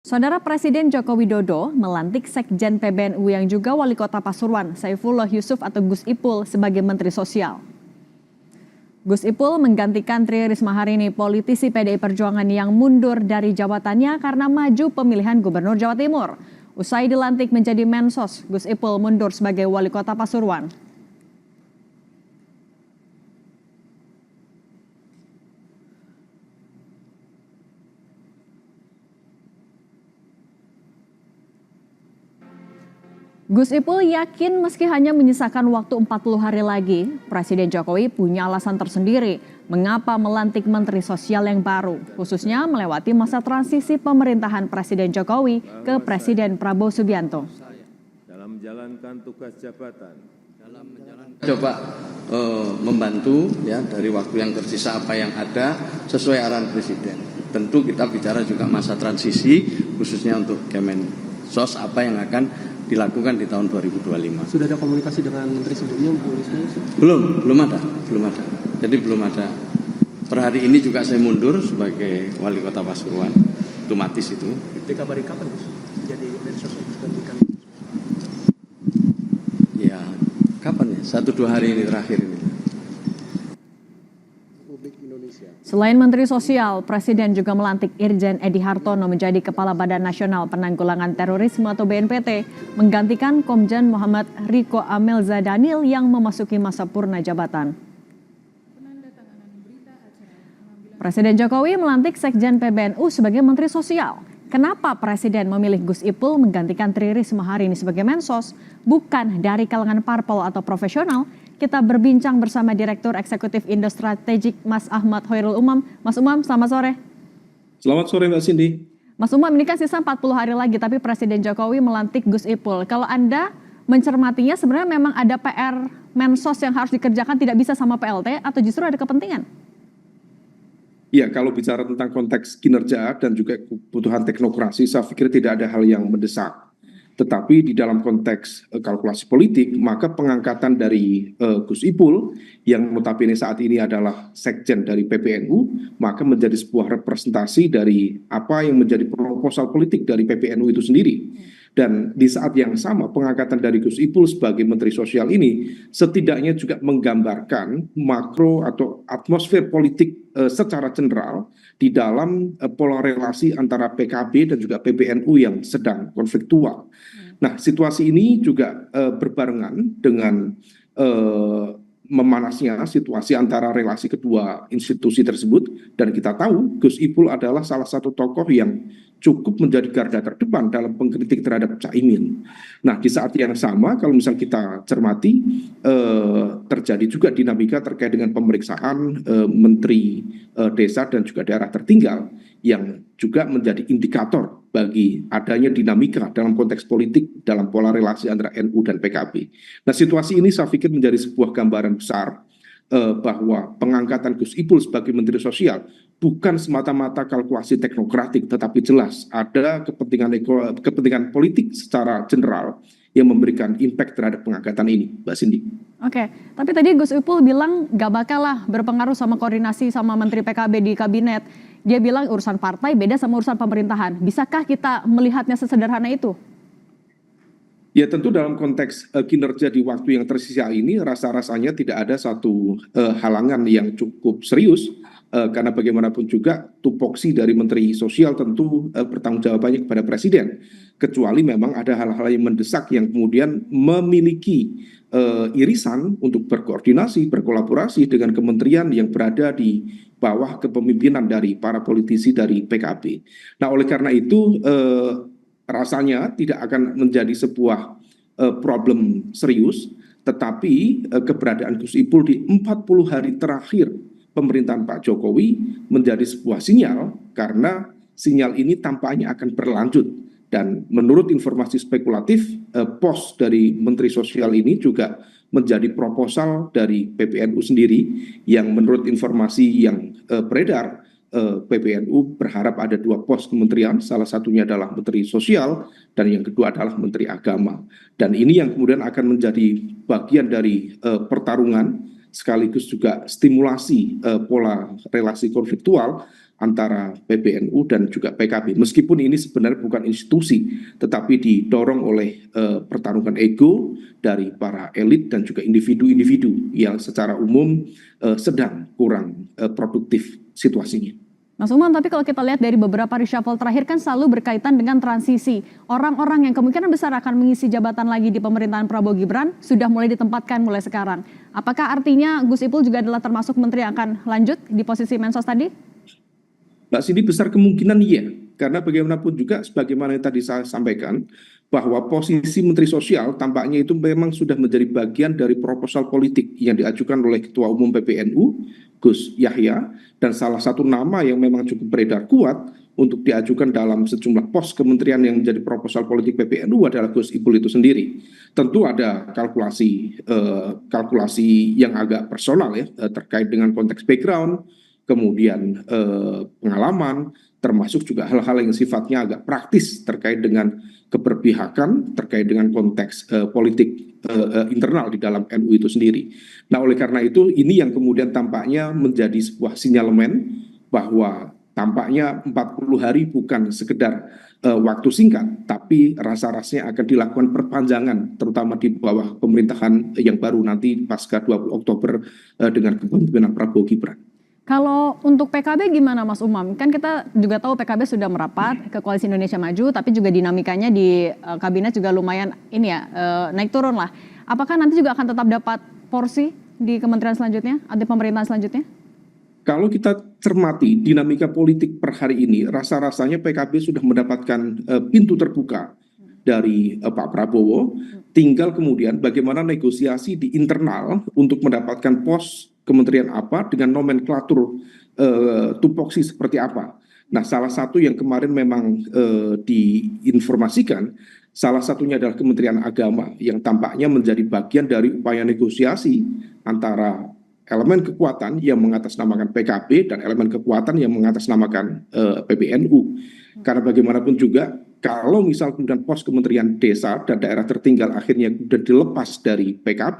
Saudara Presiden Joko Widodo melantik Sekjen PBNU yang juga Wali Kota Pasuruan, Saifullah Yusuf atau Gus Ipul sebagai Menteri Sosial. Gus Ipul menggantikan Tri Risma hari ini, politisi PDI Perjuangan yang mundur dari jabatannya karena maju pemilihan Gubernur Jawa Timur. Usai dilantik menjadi Mensos, Gus Ipul mundur sebagai Wali Kota Pasuruan. Gus Ipul yakin meski hanya menyisakan waktu 40 hari lagi, Presiden Jokowi punya alasan tersendiri mengapa melantik Menteri Sosial yang baru, khususnya melewati masa transisi pemerintahan Presiden Jokowi ke Presiden Prabowo Subianto. Dalam menjalankan tugas jabatan, coba membantu ya dari waktu yang tersisa apa yang ada sesuai arahan Presiden. Tentu kita bicara juga masa transisi khususnya untuk Kemensos apa yang akan dilakukan di tahun 2025. Sudah ada komunikasi dengan Menteri sebelumnya? Belum ada. Jadi belum ada. Per hari ini juga saya mundur sebagai Wali Kota Pasuruan, otomatis itu. Dikabarin kapan Gus? Jadi Mensos gantikan? Ya, kapan ya? 1-2 hari ini terakhir ini. Selain Menteri Sosial, Presiden juga melantik Irjen Edi Hartono menjadi Kepala Badan Nasional Penanggulangan Terorisme atau BNPT, menggantikan Komjen Muhammad Riko Amelza Daniel yang memasuki masa purna jabatan. Presiden Jokowi melantik Sekjen PBNU sebagai Menteri Sosial. Kenapa Presiden memilih Gus Ipul menggantikan Tri Risma hari ini sebagai Mensos, bukan dari kalangan parpol atau profesional? Kita berbincang bersama Direktur Eksekutif Indo Strategik Mas Ahmad Hoirul Umam. Mas Umam, selamat sore. Selamat sore Mbak Cindy. Mas Umam, ini kan sisa 40 hari lagi tapi Presiden Jokowi melantik Gus Ipul. Kalau Anda mencermatinya sebenarnya memang ada PR Mensos yang harus dikerjakan tidak bisa sama PLT atau justru ada kepentingan? Ya, kalau bicara tentang konteks kinerja dan juga kebutuhan teknokrasi, saya pikir tidak ada hal yang mendesak. Tetapi di dalam konteks kalkulasi politik, maka pengangkatan dari Gus Ipul yang notabene saat ini adalah Sekjen dari PBNU, maka menjadi sebuah representasi dari apa yang menjadi proposal politik dari PBNU itu sendiri. Dan di saat yang sama pengangkatan dari Gus Ipul sebagai Menteri Sosial ini setidaknya juga menggambarkan makro atau atmosfer politik secara general di dalam pola relasi antara PKB dan juga PBNU yang sedang konfliktual. Nah, situasi ini juga berbarengan dengan memanasnya situasi antara relasi kedua institusi tersebut, dan kita tahu Gus Ipul adalah salah satu tokoh yang cukup menjadi garda terdepan dalam pengkritik terhadap Caimin. Nah, di saat yang sama kalau misal kita cermati terjadi juga dinamika terkait dengan pemeriksaan Menteri Desa dan juga daerah tertinggal yang juga menjadi indikator bagi adanya dinamika dalam konteks politik dalam pola relasi antara NU dan PKB. Nah, situasi ini saya pikir menjadi sebuah gambaran besar bahwa pengangkatan Gus Ipul sebagai Menteri Sosial bukan semata-mata kalkulasi teknokratik, tetapi jelas ada kepentingan politik secara general yang memberikan impact terhadap pengangkatan ini, Mbak Cindy. Oke, tapi tadi Gus Ipul bilang gak bakal lah berpengaruh sama koordinasi sama Menteri PKB di kabinet. Dia bilang urusan partai beda sama urusan pemerintahan. Bisakah kita melihatnya sesederhana itu? Ya, tentu dalam konteks kinerja di waktu yang tersisa ini rasa-rasanya tidak ada satu halangan yang cukup serius, karena bagaimanapun juga tupoksi dari Menteri Sosial tentu bertanggungjawabannya kepada Presiden, kecuali memang ada hal-hal yang mendesak yang kemudian memiliki irisan untuk berkoordinasi, berkolaborasi dengan kementerian yang berada di bawah kepemimpinan dari para politisi dari PKB. Nah, oleh karena itu rasanya tidak akan menjadi sebuah problem serius, tetapi keberadaan Gus Ipul di 40 hari terakhir pemerintahan Pak Jokowi menjadi sebuah sinyal, karena sinyal ini tampaknya akan berlanjut. Dan menurut informasi spekulatif, pos dari Menteri Sosial ini juga menjadi proposal dari PBNU sendiri, yang menurut informasi yang beredar, PBNU berharap ada 2 pos kementerian, salah satunya adalah Menteri Sosial dan yang kedua adalah Menteri Agama. Dan ini yang kemudian akan menjadi bagian dari pertarungan sekaligus juga stimulasi pola relasi konfliktual antara PBNU dan juga PKB. Meskipun ini sebenarnya bukan institusi, tetapi didorong oleh pertarungan ego dari para elit dan juga individu-individu yang secara umum sedang kurang produktif situasinya. Mas Umam, tapi kalau kita lihat dari beberapa reshuffle terakhir kan selalu berkaitan dengan transisi. Orang-orang yang kemungkinan besar akan mengisi jabatan lagi di pemerintahan Prabowo Gibran sudah mulai ditempatkan mulai sekarang. Apakah artinya Gus Ipul juga adalah termasuk menteri yang akan lanjut di posisi Mensos tadi? Mbak Cindy, besar kemungkinan iya. Karena bagaimanapun juga sebagaimana yang tadi saya sampaikan, bahwa posisi Menteri Sosial tampaknya itu memang sudah menjadi bagian dari proposal politik yang diajukan oleh Ketua Umum PBNU, Gus Yahya, dan salah satu nama yang memang cukup beredar kuat untuk diajukan dalam sejumlah pos kementerian yang menjadi proposal politik PBNU adalah Gus Ipul itu sendiri. Tentu ada kalkulasi yang agak personal ya, terkait dengan konteks background, kemudian pengalaman, termasuk juga hal-hal yang sifatnya agak praktis terkait dengan keberpihakan, terkait dengan konteks politik internal di dalam NU itu sendiri. Nah, oleh karena itu ini yang kemudian tampaknya menjadi sebuah sinyalemen bahwa tampaknya 40 hari bukan sekedar waktu singkat, tapi rasa-rasanya akan dilakukan perpanjangan, terutama di bawah pemerintahan yang baru nanti pasca 20 Oktober dengan kepemimpinan Prabowo Gibran. Kalau untuk PKB gimana Mas Umam? Kan kita juga tahu PKB sudah merapat ke Koalisi Indonesia Maju, tapi juga dinamikanya di kabinet juga lumayan ini ya, naik turun lah. Apakah nanti juga akan tetap dapat porsi di kementerian selanjutnya atau pemerintahan selanjutnya? Kalau kita cermati dinamika politik per hari ini, rasa-rasanya PKB sudah mendapatkan pintu terbuka dari Pak Prabowo. Tinggal kemudian bagaimana negosiasi di internal untuk mendapatkan pos kementerian apa dengan nomenklatur tupoksi seperti apa. Nah, salah satu yang kemarin memang diinformasikan, salah satunya adalah Kementerian Agama yang tampaknya menjadi bagian dari upaya negosiasi antara elemen kekuatan yang mengatasnamakan PKB dan elemen kekuatan yang mengatasnamakan PBNU. Karena bagaimanapun juga kalau misal kemudian pos Kementerian Desa dan daerah tertinggal akhirnya sudah dilepas dari PKB,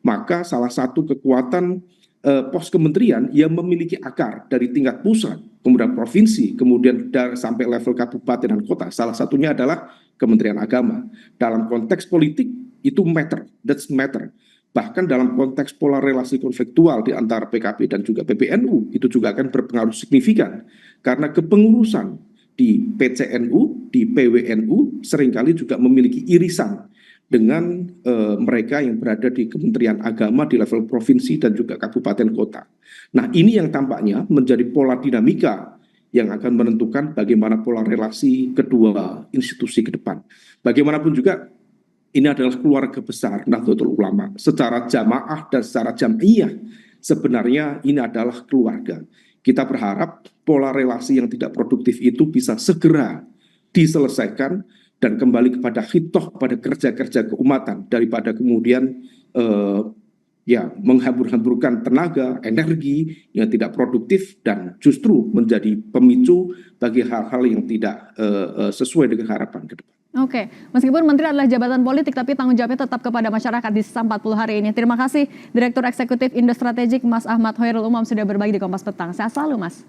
maka salah satu kekuatan pos kementerian yang memiliki akar dari tingkat pusat, kemudian provinsi, kemudian sampai level kabupaten dan kota, salah satunya adalah Kementerian Agama. Dalam konteks politik itu that's matter. Bahkan dalam konteks pola relasi konfliktual di antara PKB dan juga PBNU itu juga akan berpengaruh signifikan karena kepengurusan di PCNU, di PWNU seringkali juga memiliki irisan dengan mereka yang berada di Kementerian Agama di level provinsi dan juga kabupaten kota. Nah, ini yang tampaknya menjadi pola dinamika yang akan menentukan bagaimana pola relasi kedua institusi ke depan. Bagaimanapun juga ini adalah keluarga besar Nahdlatul Ulama. Secara jamaah dan secara jam'iyah sebenarnya ini adalah keluarga. Kita berharap pola relasi yang tidak produktif itu bisa segera diselesaikan dan kembali kepada khitoh, pada kerja-kerja keumatan daripada kemudian menghambur-hamburkan tenaga, energi yang tidak produktif dan justru menjadi pemicu bagi hal-hal yang tidak sesuai dengan harapan ke depan. Oke, meskipun menteri adalah jabatan politik tapi tanggung jawabnya tetap kepada masyarakat di sisa 40 hari ini. Terima kasih Direktur Eksekutif Indo Strategik Mas Ahmad Hoyrul Umam sudah berbagi di Kompas Petang. Sehat selalu Mas.